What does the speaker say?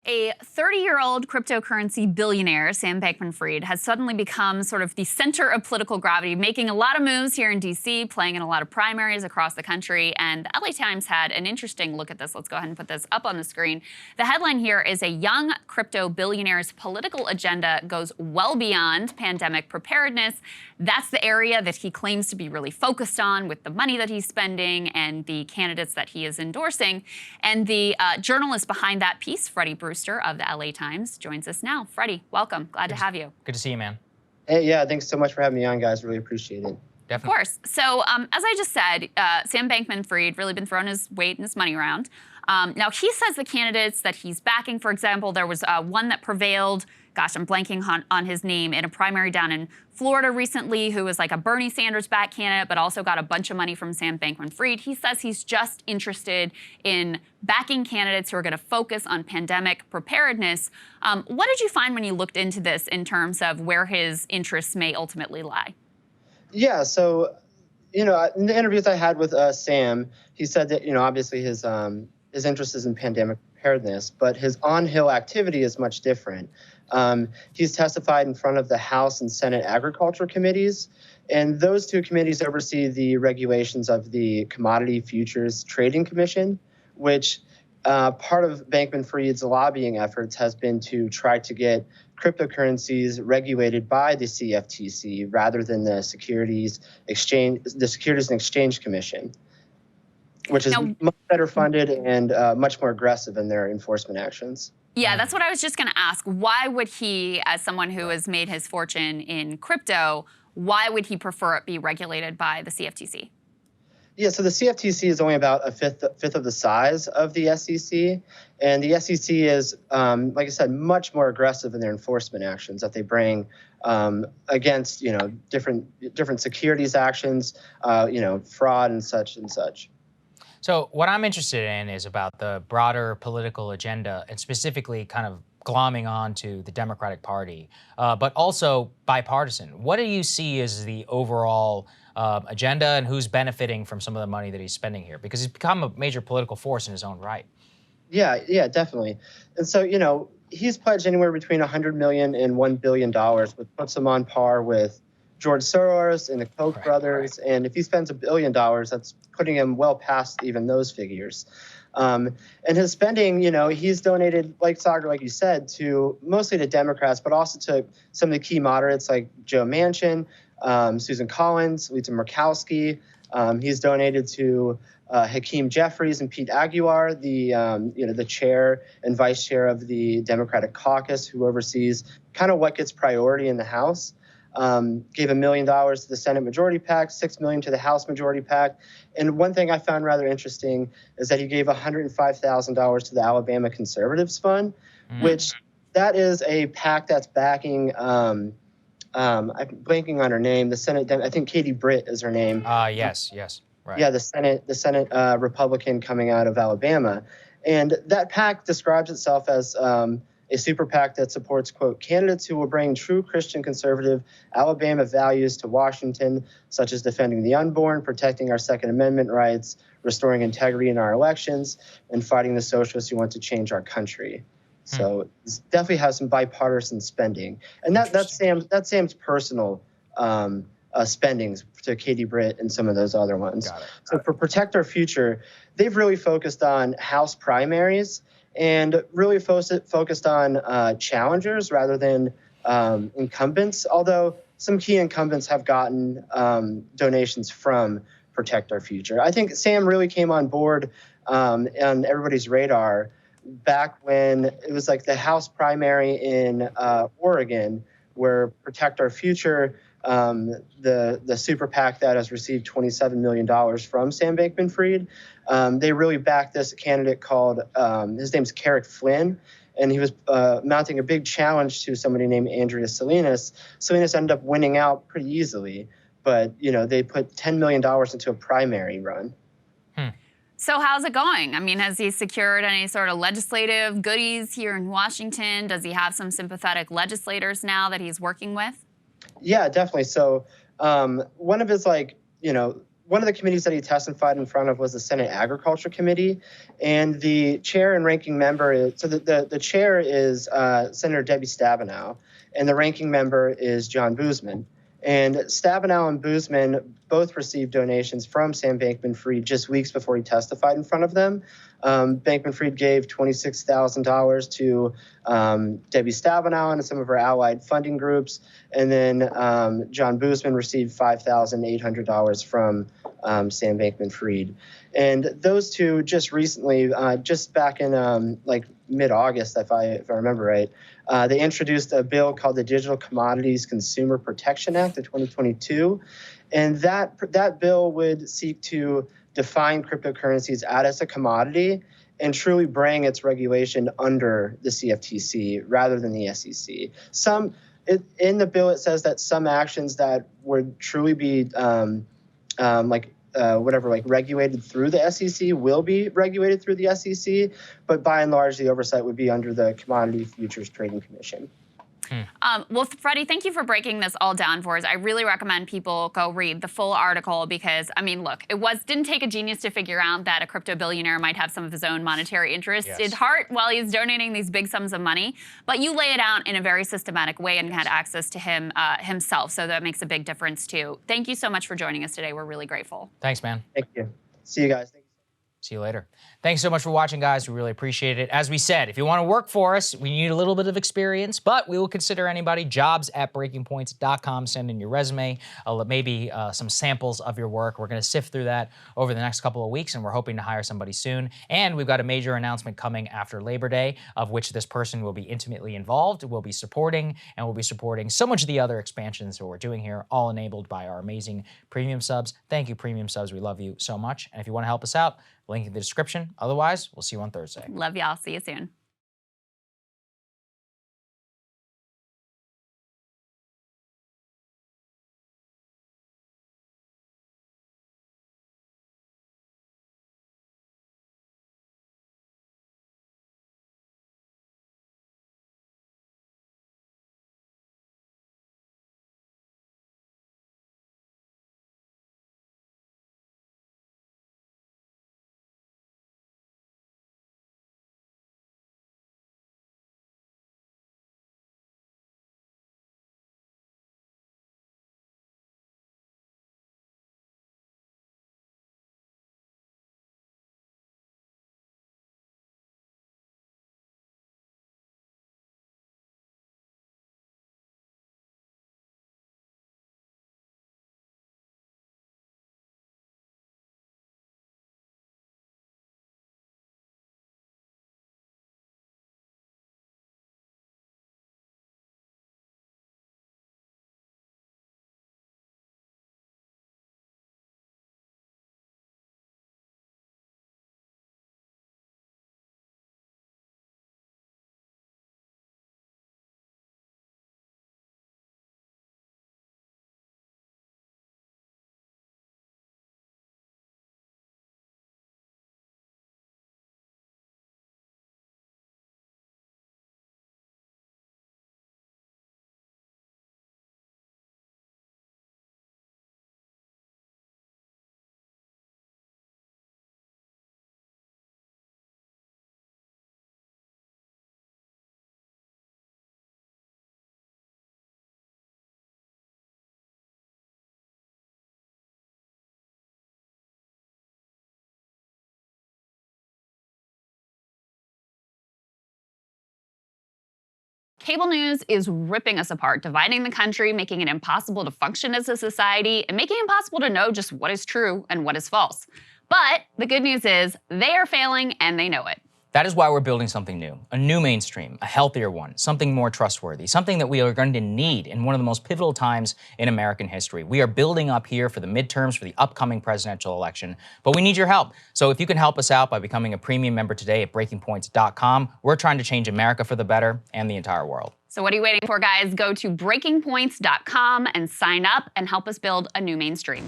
A 30-year-old cryptocurrency billionaire, Sam Bankman-Fried, has suddenly become sort of the center of political gravity, making a lot of moves here in D.C., playing in a lot of primaries across the country. And the LA Times had an interesting look at this. Let's go ahead and put this up on the screen. The headline here is a young crypto billionaire's political agenda goes well beyond pandemic preparedness. That's the area that he claims to be really focused on with the money that he's spending and the candidates that he is endorsing. And the journalist behind that piece, Freddy Brewster of the LA Times, joins us now. Freddy, welcome. Glad to have you. Good to see you, man. Hey, yeah, thanks so much for having me on, guys. Really appreciate it. Definitely. Of course. So as I just said, Sam Bankman-Fried really been throwing his weight and his money around. Now, he says the candidates that he's backing, for example, there was one that prevailed, gosh, I'm blanking on his name, in a primary down in Florida recently, who was like a Bernie Sanders-backed candidate, but also got a bunch of money from Sam Bankman-Fried. He says he's just interested in backing candidates who are going to focus on pandemic preparedness. What did you find when you looked into this in terms of where his interests may ultimately lie? Yeah, so, in the interviews I had with Sam, he said that, obviously his interest is in pandemic preparedness, but his on-Hill activity is much different. He's testified in front of the House and Senate Agriculture Committees, and those two committees oversee the regulations of the Commodity Futures Trading Commission, which part of Bankman-Fried's lobbying efforts has been to try to get cryptocurrencies regulated by the CFTC rather than the Securities and Exchange Commission, which is much better funded and much more aggressive in their enforcement actions. Yeah, that's what I was just going to ask. Why would he, as someone who has made his fortune in crypto, why would he prefer it be regulated by the CFTC? Yeah, so the CFTC is only about a fifth of the size of the SEC, and the SEC is, like I said, much more aggressive in their enforcement actions that they bring against, different securities actions, fraud and such and such. So what I'm interested in is about the broader political agenda and specifically kind of glomming on to the Democratic Party, but also bipartisan. What do you see as the overall agenda and who's benefiting from some of the money that he's spending here? Because he's become a major political force in his own right. Yeah, definitely. And so, he's pledged anywhere between $100 million and $1 billion, which puts him on par with George Soros and the Koch brothers. Right. And if he spends $1 billion, that's putting him well past even those figures. And his spending, he's donated, like Saagar, like you said, mostly to Democrats, but also to some of the key moderates like Joe Manchin, Susan Collins, Lisa Murkowski. He's donated to Hakeem Jeffries and Pete Aguilar, the chair and vice chair of the Democratic caucus, who oversees kind of what gets priority in the House. Gave $1 million to the Senate Majority PAC, $6 million to the House Majority PAC. And one thing I found rather interesting is that he gave $105,000 to the Alabama Conservatives Fund, which that is a PAC that's backing, I'm blanking on her name, the Senate, I think Katie Britt is her name. Yes, right. Yeah, the Senate Republican coming out of Alabama. And that PAC describes itself as a super PAC that supports, quote, candidates who will bring true Christian conservative Alabama values to Washington, such as defending the unborn, protecting our Second Amendment rights, restoring integrity in our elections, and fighting the socialists who want to change our country. So it definitely has some bipartisan spending. And that's Sam's personal spendings to Katie Britt and some of those other ones. So for Protect Our Future, they've really focused on House primaries and really focused on challengers rather than incumbents, although some key incumbents have gotten donations from Protect Our Future. I think Sam really came on board on everybody's radar back when it was like the House primary in Oregon, where Protect Our Future, the super PAC that has received $27 million from Sam Bankman-Fried, they really backed this candidate called, his name's Carrick Flynn, and he was mounting a big challenge to somebody named Andrea Salinas. Salinas ended up winning out pretty easily, but they put $10 million into a primary run. So how's it going? I mean, has he secured any sort of legislative goodies here in Washington? Does he have some sympathetic legislators now that he's working with? Yeah, definitely. So one of his one of the committees that he testified in front of was the Senate Agriculture Committee, and the chair and ranking member is, so the chair is Senator Debbie Stabenow, and the ranking member is John Boozman. And Stabenow and Boozman both received donations from Sam Bankman-Fried just weeks before he testified in front of them. Bankman-Fried gave $26,000 to Debbie Stabenow and some of her allied funding groups. And then John Boozman received $5,800 from Sam Bankman-Fried. And those two just recently, just back in like mid-August, if I remember right, they introduced a bill called the Digital Commodities Consumer Protection Act of 2022. And that bill would seek to define cryptocurrencies as a commodity and truly bring its regulation under the CFTC rather than the SEC. In the bill, it says that some actions that would truly be regulated through the SEC will be regulated through the SEC, but by and large, the oversight would be under the Commodity Futures Trading Commission. Well, Freddie, thank you for breaking this all down for us. I really recommend people go read the full article because, I mean, look, didn't take a genius to figure out that a crypto billionaire might have some of his own monetary interests at heart while he's donating these big sums of money. But you lay it out in a very systematic way and had access to him himself, so that makes a big difference too. Thank you so much for joining us today. We're really grateful. Thanks, man. Thank you. See you guys. See you later. Thanks so much for watching, guys. We really appreciate it. As we said, if you want to work for us, we need a little bit of experience, but we will consider anybody. jobs@breakingpoints.com. Send in your resume, maybe some samples of your work. We're going to sift through that over the next couple of weeks, and we're hoping to hire somebody soon. And we've got a major announcement coming after Labor Day, of which this person will be intimately involved, will be supporting, and will be supporting so much of the other expansions that we're doing here, all enabled by our amazing premium subs. Thank you, premium subs. We love you so much. And if you want to help us out, link in the description. Otherwise, we'll see you on Thursday. Love y'all. See you soon. Cable news is ripping us apart, dividing the country, making it impossible to function as a society, and making it impossible to know just what is true and what is false. But the good news is they are failing and they know it. That is why we're building something new, a new mainstream, a healthier one, something more trustworthy, something that we are going to need in one of the most pivotal times in American history. We are building up here for the midterms, for the upcoming presidential election, but we need your help. So if you can help us out by becoming a premium member today at breakingpoints.com, we're trying to change America for the better and the entire world. So what are you waiting for, guys? Go to breakingpoints.com and sign up and help us build a new mainstream.